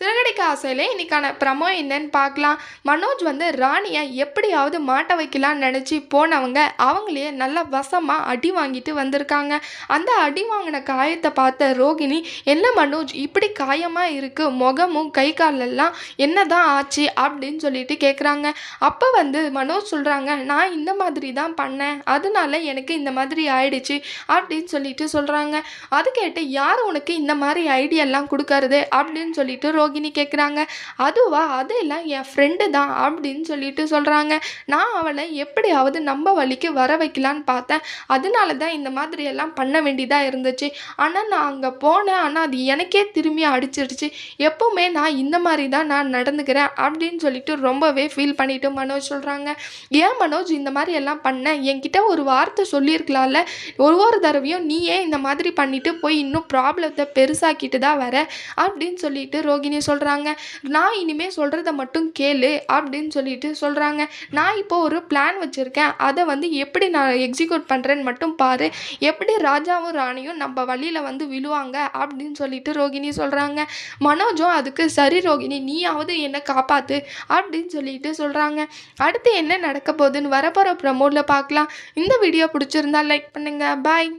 சிறகடிக்க ஆசையில இன்னைக்கான ப்ரமோ என்னன்னு பார்க்கலாம். மனோஜ் வந்து ராணிய எப்படியாவது மாட்ட வைக்கலான்னு நினச்சி போனவங்க, அவங்களையே நல்லா வசமா அடி வாங்கிட்டு வந்திருக்காங்க. அந்த அடி வாங்கின காயத்தை பார்த்த ரோகிணி, "என்ன மனோஜ் இப்படி காயமா இருக்கு, முகமும் கை காலெல்லாம் என்னதான் ஆச்சு?" அப்படின்னு சொல்லிட்டு கேட்குறாங்க. அப்போ வந்து மனோஜ் சொல்கிறாங்க, "நான் இந்த மாதிரி தான் பண்ணேன், அதனால எனக்கு இந்த மாதிரி ஆயிடுச்சு" அப்படின்னு சொல்லிட்டு சொல்கிறாங்க. அது கேட்டு, "யார் உனக்கு இந்த மாதிரி ஐடியெல்லாம் கொடுக்கறது?" அப்படின்னு சொல்லிட்டு ரோகிணி கேட்குறாங்க. "அதுவா, அதெல்லாம் என் ஃப்ரெண்டு தான்" அப்படின்னு சொல்லிட்டு சொல்கிறாங்க. "நான் அவளை எப்படியாவது நம்ம வழிக்கு வர வைக்கலான்னு பார்த்தேன், அதனால தான் இந்த மாதிரி எல்லாம் பண்ண வேண்டியதாக இருந்துச்சு. ஆனால் நான் அங்கே போனேன், ஆனால் அது எனக்கே திரும்பி அடிச்சிடுச்சு. எப்போவுமே நான் இந்த மாதிரி தான் நான் நடந்துக்கிறேன்" அப்படின்னு சொல்லிட்டு ரொம்பவே ஃபீல் பண்ணிட்டு மனோஜ் சொல்கிறாங்க. "ஏன் மனோஜ் இந்த மாதிரி எல்லாம் பண்ண? என்கிட்ட ஒரு வார்த்தை சொல்லியிருக்கலாம்ல. ஒவ்வொரு தடவையும் நீயே இந்த மாதிரி பண்ணிட்டு போய் இன்னும் ப்ராப்ளத்தை பெருசாக்கிட்டு தான் வர" அப்படின்னு சொல்லிட்டு ரோகிணி சொல்கிறாங்க. "நான் இனிமேல் சொல்கிறத மட்டும் கேளு" அப்படின்னு சொல்லிட்டு சொல்கிறாங்க. "நான் இப்போ ஒரு பிளான் வச்சுருக்கேன், அதை வந்து எப்படி நான் எக்ஸிக்யூட் பண்ணுறேன்னு மட்டும் பாரு. எப்படி ராஜாவும் ராணியும் நம்ம வழியில் வந்து விழுவாங்க" அப்படின்னு சொல்லிட்டு ரோகிணி சொல்கிறாங்க. மனோஜும் அதுக்கு, "சரி ரோகிணி, நீயாவது என்னை காப்பாற்று" அப்படின்னு சொல்லிட்டு சொல்கிறாங்க. அடுத்து என்ன நடக்க போகுதுன்னு வரப்போகிற ப்ரமோவில் பார்க்கலாம். இந்த வீடியோ பிடிச்சிருந்தா லைக் பண்ணுங்கள். பாய்.